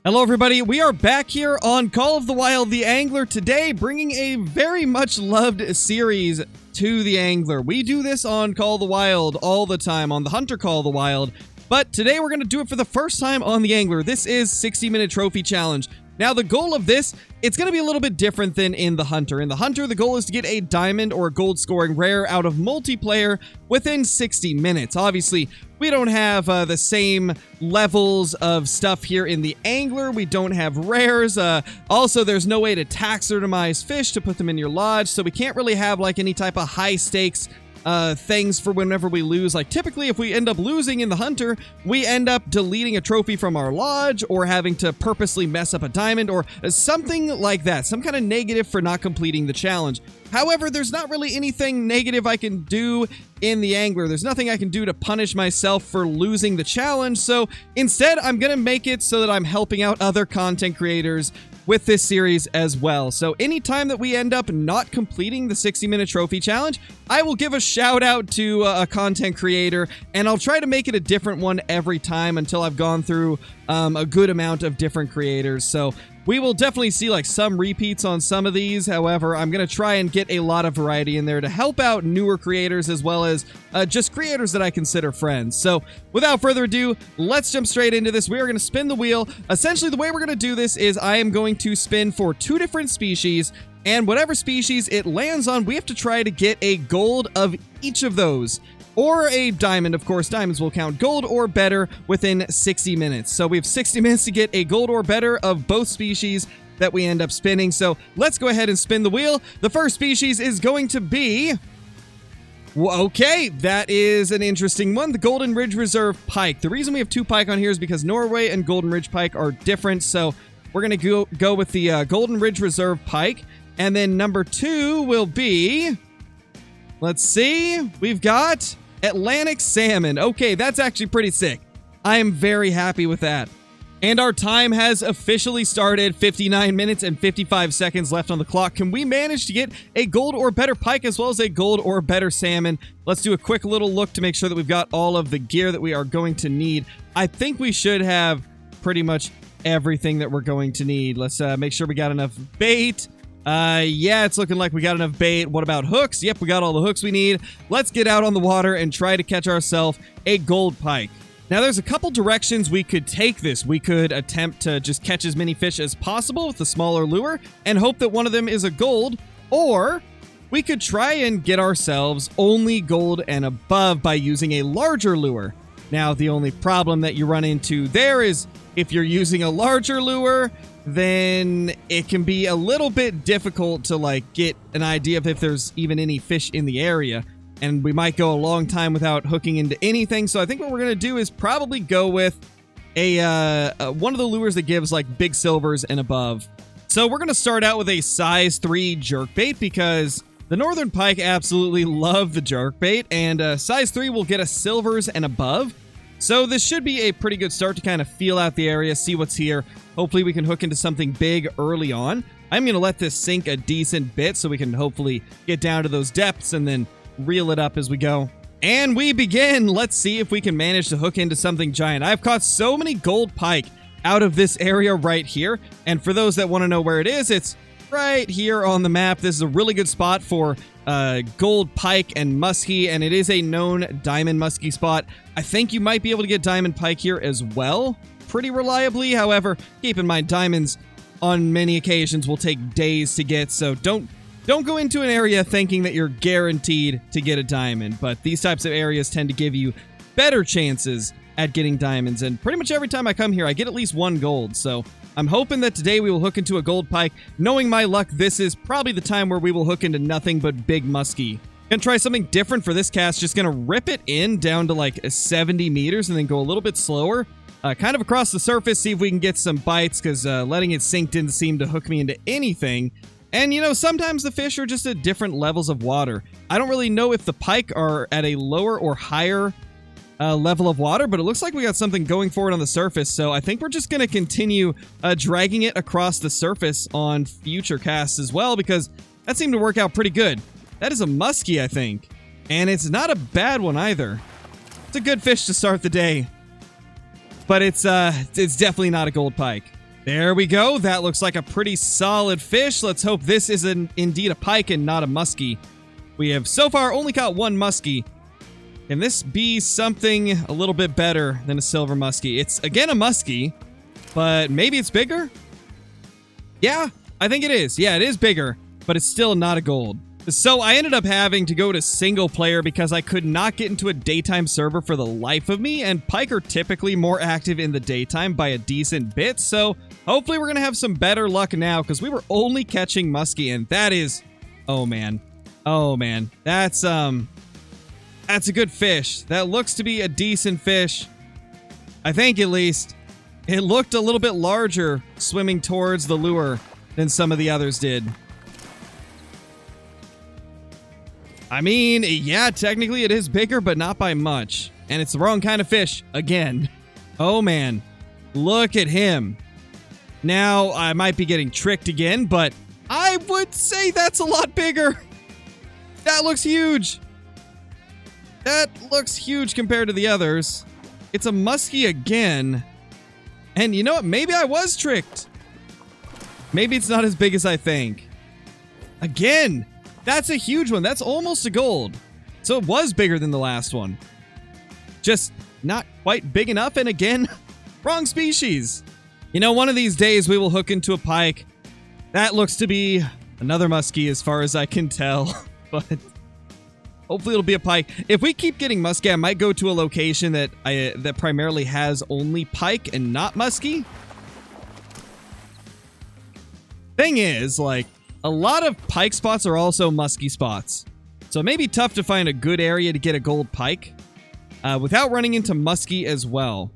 Hello everybody, we are back here on Call of the Wild the Angler today, bringing a very much loved series to the Angler. We do this on Call of the Wild all the time, on the Hunter Call of the Wild, but today we're going to do it for the first time on the Angler. This is 60-minute trophy challenge. Now the goal of this, it's going to be a little bit different than in the Hunter. In the Hunter, the goal is to get a diamond or a gold scoring rare out of multiplayer within 60 minutes. Obviously, we don't have the same levels of stuff here in the Angler. We don't have rares. Also, there's no way to taxidermize fish to put them in your lodge, so we can't really have like any type of high stakes things for whenever we lose. Like typically if we end up losing in the Hunter, we end up deleting a trophy from our lodge or having to purposely mess up a diamond or something like that. Some kind of negative for not completing the challenge. However, there's not really anything negative I can do in the Angler. There's nothing I can do to punish myself for losing the challenge. So instead, I'm going to make it so that I'm helping out other content creators with this series as well. So anytime that we end up not completing the 60-minute trophy challenge, I will give a shout out to a content creator, and I'll try to make it a different one every time until I've gone through a good amount of different creators. So we will definitely see like some repeats on some of these. However, I'm going to try and get a lot of variety in there to help out newer creators as well as just creators that I consider friends. So without further ado, let's jump straight into this. We are going to spin the wheel. Essentially, the way we're going to do this is I am going to spin for 2 different species, and whatever species it lands on, we have to try to get a gold of each of those. Or a diamond, of course. Diamonds will count gold or better within 60 minutes. So we have 60 minutes to get a gold or better of both species that we end up spinning. So let's go ahead and spin the wheel. The first species is going to be... okay, that is an interesting one. The Golden Ridge Reserve Pike. The reason we have 2 pike on here is because Norway and Golden Ridge Pike are different. So we're going to go with the Golden Ridge Reserve Pike. And then number 2 will be... let's see. We've got... Atlantic salmon. Okay, that's actually pretty sick. I am very happy with that. And our time has officially started. 59 minutes and 55 seconds left on the clock. Can we manage to get a gold or better pike as well as a gold or better salmon? Let's do a quick little look to make sure that we've got all of the gear that we are going to need. I think we should have pretty much everything that we're going to need. Let's make sure we got enough bait. Yeah, it's looking like we got enough bait. What about hooks? Yep, we got all the hooks we need. Let's get out on the water and try to catch ourselves a gold pike. Now, there's a couple directions we could take this. We could attempt to just catch as many fish as possible with the smaller lure and hope that one of them is a gold, or we could try and get ourselves only gold and above by using a larger lure. Now, the only problem that you run into there is if you're using a larger lure, then it can be a little bit difficult to like get an idea of if there's even any fish in the area, and we might go a long time without hooking into anything. So I think what we're gonna do is probably go with a one of the lures that gives like big silvers and above. So we're gonna start out with a size 3 jerkbait because the northern pike absolutely love the jerkbait, and size 3 will get us silvers and above. So this should be a pretty good start to kind of feel out the area, see what's here. Hopefully we can hook into something big early on. I'm going to let this sink a decent bit so we can hopefully get down to those depths and then reel it up as we go. And we begin. Let's see if we can manage to hook into something giant. I've caught so many gold pike out of this area right here. And for those that want to know where it is, it's right here on the map. This is a really good spot for gold pike and muskie, and it is a known diamond muskie spot. I think you might be able to get diamond pike here as well pretty reliably. However, keep in mind diamonds on many occasions will take days to get, so don't go into an area thinking that you're guaranteed to get a diamond. But these types of areas tend to give you better chances at getting diamonds, and pretty much every time I come here I get at least 1 gold. So I'm hoping that today we will hook into a gold pike. Knowing my luck, this is probably the time where we will hook into nothing but big muskie. Gonna try something different for this cast. Just gonna rip it in down to like 70 meters and then go a little bit slower. Kind of across the surface, see if we can get some bites, because letting it sink didn't seem to hook me into anything. And, you know, sometimes the fish are just at different levels of water. I don't really know if the pike are at a lower or higher level of water, but it looks like we got something going for it on the surface, so I think we're just going to continue dragging it across the surface on future casts as well, because that seemed to work out pretty good. That is a muskie, I think, and it's not a bad one either. It's a good fish to start the day, but it's definitely not a gold pike. There we go. That looks like a pretty solid fish. Let's hope this is indeed a pike and not a muskie. We have so far only caught one muskie. Can this be something a little bit better than a silver muskie? It's, again, a muskie, but maybe it's bigger? Yeah, I think it is. Yeah, it is bigger, but it's still not a gold. So I ended up having to go to single player because I could not get into a daytime server for the life of me, and pike are typically more active in the daytime by a decent bit, so hopefully we're going to have some better luck now because we were only catching muskie, and that is... Oh, man. Oh, man. That's a good fish. That looks to be a decent fish. I think, at least. It looked a little bit larger swimming towards the lure than some of the others did. I mean, yeah, technically it is bigger, but not by much. And it's the wrong kind of fish, again. Oh, man. Look at him. Now, I might be getting tricked again, but I would say that's a lot bigger. That looks huge. That looks huge compared to the others. It's a muskie again. And you know what? Maybe I was tricked. Maybe it's not as big as I think. Again. That's a huge one. That's almost a gold. So it was bigger than the last one. Just not quite big enough. And again, wrong species. You know, one of these days we will hook into a pike. That looks to be another muskie as far as I can tell. But hopefully it'll be a pike. If we keep getting muskie, I might go to a location that primarily has only pike and not muskie. Thing is, like, a lot of pike spots are also muskie spots. So it may be tough to find a good area to get a gold pike without running into muskie as well.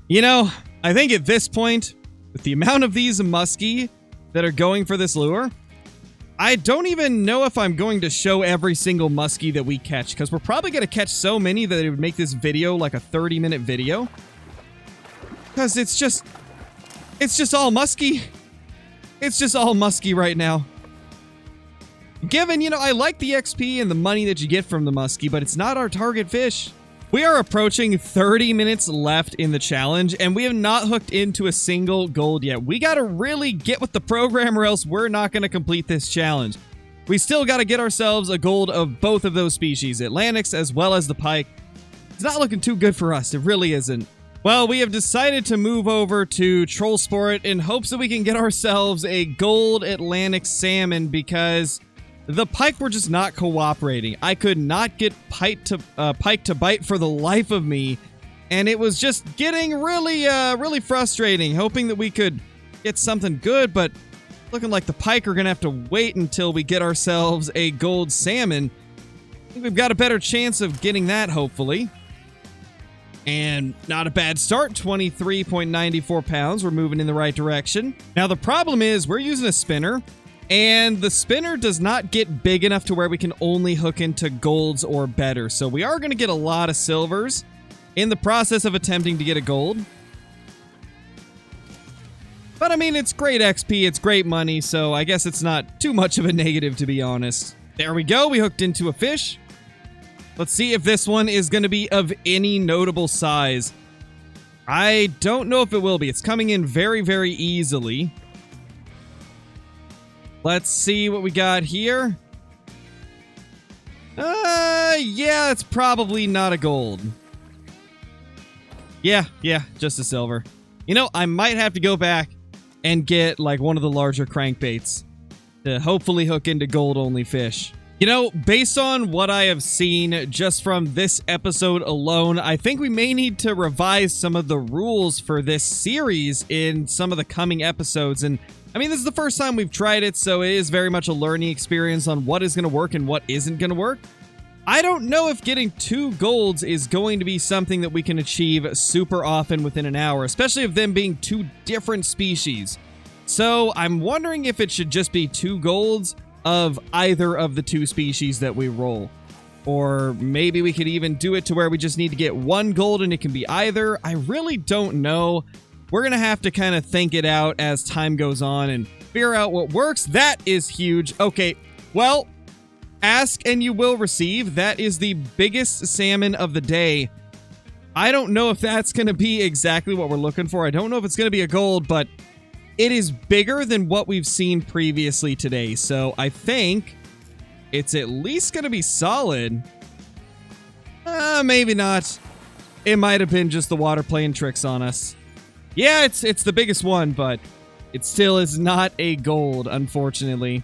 You know, I think at this point, with the amount of these muskie that are going for this lure, I don't even know if I'm going to show every single muskie that we catch, because we're probably going to catch so many that it would make this video like a 30-minute video. Because it's just all muskie. It's just all muskie right now. Given, you know, I like the XP and the money that you get from the muskie, but it's not our target fish. We are approaching 30 minutes left in the challenge, and we have not hooked into a single gold yet. We got to really get with the program, or else we're not going to complete this challenge. We still got to get ourselves a gold of both of those species, Atlantics as well as the pike. It's not looking too good for us. It really isn't. Well, we have decided to move over to Troll Sport in hopes that we can get ourselves a gold Atlantic salmon, because the pike were just not cooperating. I could not get pike to bite for the life of me, and it was just getting really frustrating, hoping that we could get something good, but looking like the pike are going to have to wait until we get ourselves a gold salmon. I think we've got a better chance of getting that, hopefully. And not a bad start, 23.94 pounds. We're moving in the right direction. Now, the problem is we're using a spinner, and the spinner does not get big enough to where we can only hook into golds or better. So we are going to get a lot of silvers in the process of attempting to get a gold. But I mean, it's great XP, it's great money, so I guess it's not too much of a negative, to be honest. There we go, we hooked into a fish. Let's see if this one is going to be of any notable size. I don't know if it will be. It's coming in very easily. Let's see what we got here. Yeah, it's probably not a gold. Yeah, just a silver. You know, I might have to go back and get, like, one of the larger crankbaits to hopefully hook into gold-only fish. You know, based on what I have seen just from this episode alone, I think we may need to revise some of the rules for this series in some of the coming episodes. And I mean, this is the first time we've tried it, so it is very much a learning experience on what is going to work and what isn't going to work. I don't know if getting 2 golds is going to be something that we can achieve super often within an hour, especially of them being 2 different species. So I'm wondering if it should just be 2 golds of either of the 2 species that we roll. Or maybe we could even do it to where we just need to get 1 gold and it can be either. I really don't know. We're going to have to kind of think it out as time goes on and figure out what works. That is huge. Okay, well, ask and you will receive. That is the biggest salmon of the day. I don't know if that's going to be exactly what we're looking for. I don't know if it's going to be a gold, but it is bigger than what we've seen previously today. So I think it's at least going to be solid. Maybe not. It might have been just the water playing tricks on us. Yeah, it's the biggest one, but it still is not a gold, unfortunately.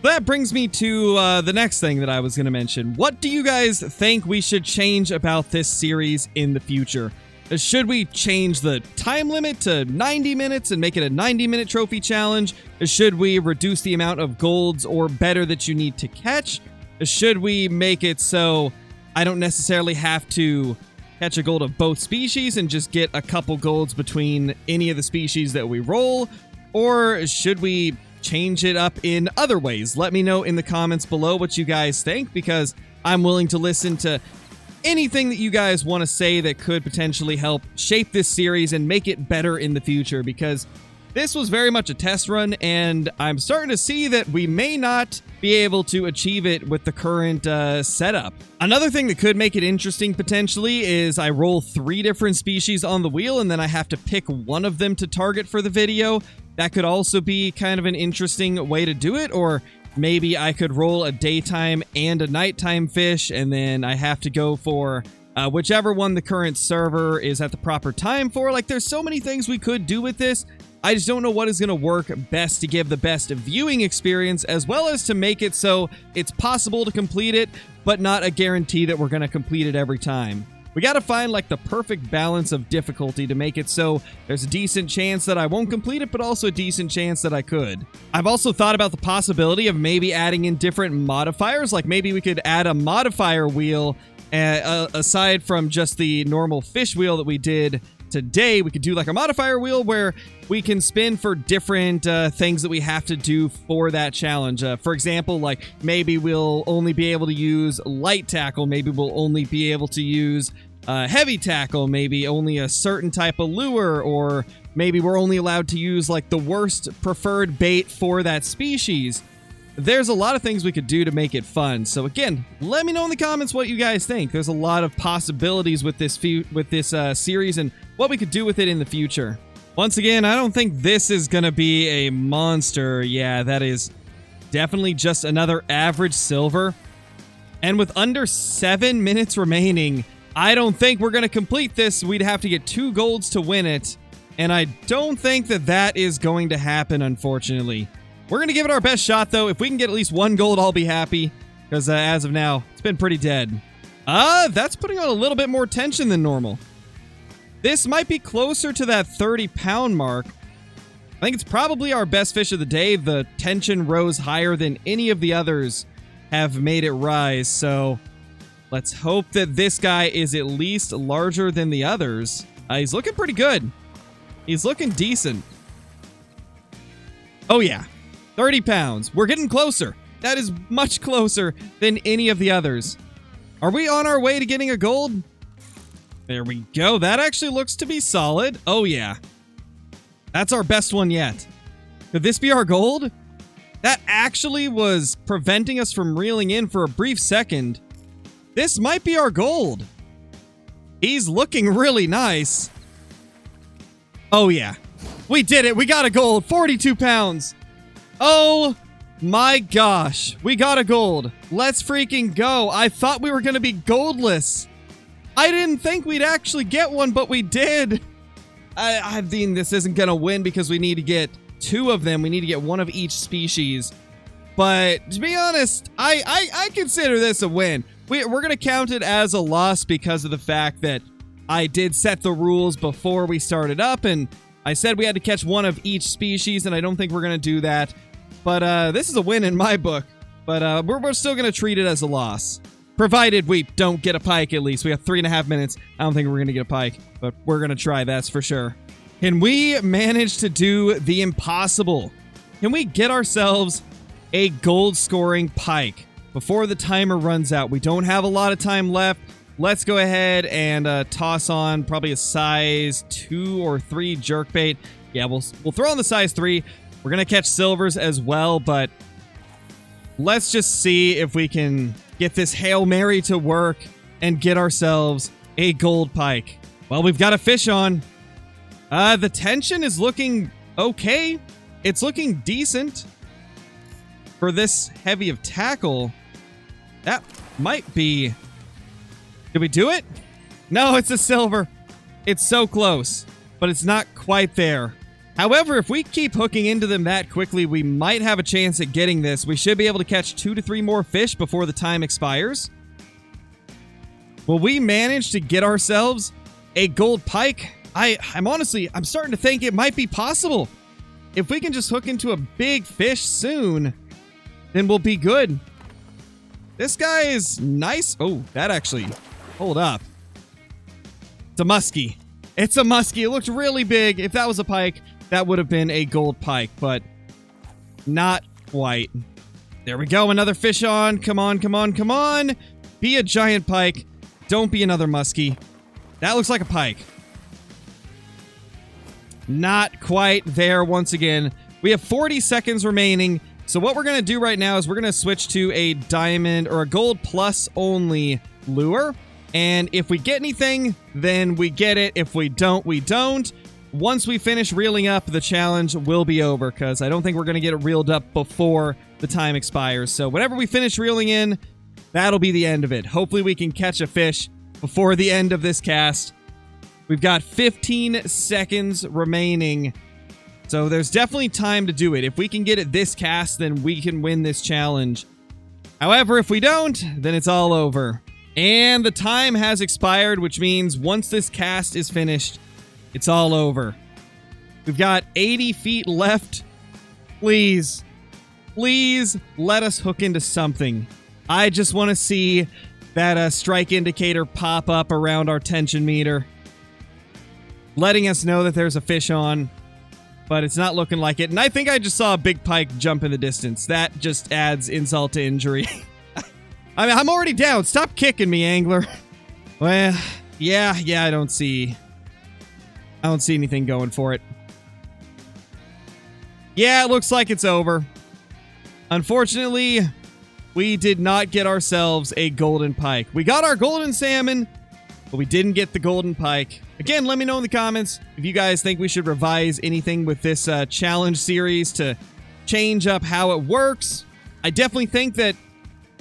That brings me to the next thing that I was going to mention. What do you guys think we should change about this series in the future? Should we change the time limit to 90 minutes and make it a 90-minute trophy challenge? Should we reduce the amount of golds or better that you need to catch? Should we make it so I don't necessarily have to catch a gold of both species and just get a couple golds between any of the species that we roll? Or should we change it up in other ways? Let me know in the comments below what you guys think, because I'm willing to listen to anything that you guys want to say that could potentially help shape this series and make it better in the future, because this was very much a test run, and I'm starting to see that we may not be able to achieve it with the current setup. Another thing that could make it interesting potentially is I roll 3 different species on the wheel, and then I have to pick one of them to target for the video. That could also be kind of an interesting way to do it, or maybe I could roll a daytime and a nighttime fish, and then I have to go for whichever one the current server is at the proper time for. Like, there's so many things we could do with this. I just don't know what is going to work best to give the best viewing experience, as well as to make it so it's possible to complete it, but not a guarantee that we're going to complete it every time. We got to find like the perfect balance of difficulty to make it so there's a decent chance that I won't complete it, but also a decent chance that I could. I've also thought about the possibility of maybe adding in different modifiers. Like maybe we could add a modifier wheel aside from just the normal fish wheel that we did today. We could do like a modifier wheel where we can spin for different things that we have to do for that challenge. For example, like maybe we'll only be able to use light tackle. Maybe we'll only be able to use heavy tackle. Maybe only a certain type of lure, or maybe we're only allowed to use like the worst preferred bait for that species. There's a lot of things we could do to make it fun. So again, let me know in the comments what you guys think. There's a lot of possibilities with this series and what we could do with it in the future. Once again, I don't think this is going to be a monster. Yeah, that is definitely just another average silver. And with under 7 minutes remaining, I don't think we're going to complete this. We'd have to get 2 golds to win it. And I don't think that that is going to happen, unfortunately. We're going to give it our best shot, though. If we can get at least 1 gold, I'll be happy. Because as of now, it's been pretty dead. That's putting on a little bit more tension than normal. This might be closer to that 30-pound mark. I think it's probably our best fish of the day. The tension rose higher than any of the others have made it rise. So let's hope that this guy is at least larger than the others. He's looking pretty good. He's looking decent. Oh, yeah. 30 pounds. We're getting closer. That is much closer than any of the others. Are we on our way to getting a gold? There we go. That actually looks to be solid. Oh, yeah. That's our best one yet. Could this be our gold? That actually was preventing us from reeling in for a brief second. This might be our gold. He's looking really nice. Oh, yeah. We did it. We got a gold. 42 pounds. Oh, my gosh. We got a gold. Let's freaking go. I thought we were going to be goldless. I didn't think we'd actually get one, but we did. I mean, this isn't going to win because we need to get 2 of them. We need to get 1 of each species. But to be honest, I consider this a win. We're going to count it as a loss because of the fact that I did set the rules before we started up, and I said we had to catch 1 of each species, and I don't think we're going to do that. But this is a win in my book. But we're still going to treat it as a loss. Provided we don't get a pike, at least. We have 3.5 minutes. I don't think we're going to get a pike, but we're going to try, that's for sure. Can we manage to do the impossible? Can we get ourselves a gold-scoring pike before the timer runs out? We don't have a lot of time left. Let's go ahead and toss on probably a size 2 or 3 jerkbait. Yeah, we'll throw on the size 3. We're going to catch silvers as well, but let's just see if we can get this Hail Mary to work and get ourselves a gold pike. Well, we've got a fish on. The tension is looking okay. It's looking decent for this heavy of tackle. That might be... Did we do it? No, it's a silver. It's so close, but it's not quite there. However, if we keep hooking into them that quickly, we might have a chance at getting this. We should be able to catch 2 to 3 more fish before the time expires. Will we manage to get ourselves a gold pike? I'm starting to think it might be possible. If we can just hook into a big fish soon, then we'll be good. This guy is nice. Oh, that actually... Hold up. It's a muskie. It's a muskie. It looked really big. If that was a pike, that would have been a gold pike, but not quite. There we go. Another fish on. Come on, come on, come on. Be a giant pike. Don't be another muskie. That looks like a pike. Not quite there once again. We have 40 seconds remaining. So what we're going to do right now is we're going to switch to a diamond or a gold plus only lure. And if we get anything, then we get it. If we don't, we don't. Once we finish reeling up, the challenge will be over because I don't think we're going to get it reeled up before the time expires. So whenever we finish reeling in, that'll be the end of it. Hopefully we can catch a fish before the end of this cast. We've got 15 seconds remaining. So there's definitely time to do it. If we can get it this cast, then we can win this challenge. However, if we don't, then it's all over. And the time has expired, which means once this cast is finished, it's all over. We've got 80 feet left. Please, please let us hook into something. I just want to see that strike indicator pop up around our tension meter, letting us know that there's a fish on, but it's not looking like it. And I think I just saw a big pike jump in the distance. That just adds insult to injury. I mean, I'm already down. Stop kicking me, angler. Well, yeah, I don't see anything going for it. Yeah, it looks like it's over. Unfortunately, we did not get ourselves a golden pike. We got our golden salmon, but we didn't get the golden pike. Again, let me know in the comments if you guys think we should revise anything with this challenge series to change up how it works. I definitely think that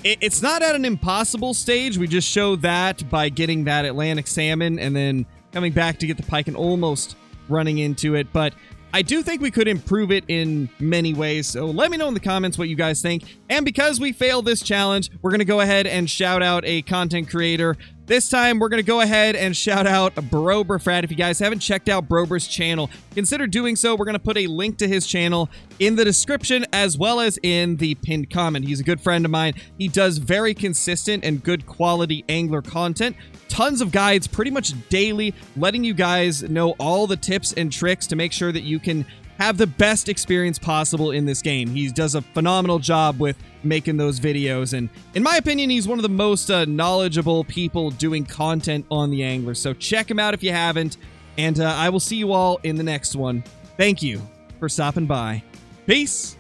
it's not at an impossible stage. We just showed that by getting that Atlantic salmon and then coming back to get the pike and almost running into it. But I do think we could improve it in many ways. So let me know in the comments what you guys think. And because we failed this challenge, we're going to go ahead and shout out a content creator. This time, we're going to go ahead and shout out Broberfrat. If you guys haven't checked out Brober's channel, consider doing so. We're going to put a link to his channel in the description as well as in the pinned comment. He's a good friend of mine. He does very consistent and good quality angler content. Tons of guides pretty much daily, letting you guys know all the tips and tricks to make sure that you can have the best experience possible in this game. He does a phenomenal job with making those videos, and in my opinion, he's one of the most knowledgeable people doing content on the Angler. So check him out if you haven't, and I will see you all in the next one. Thank you for stopping by. Peace!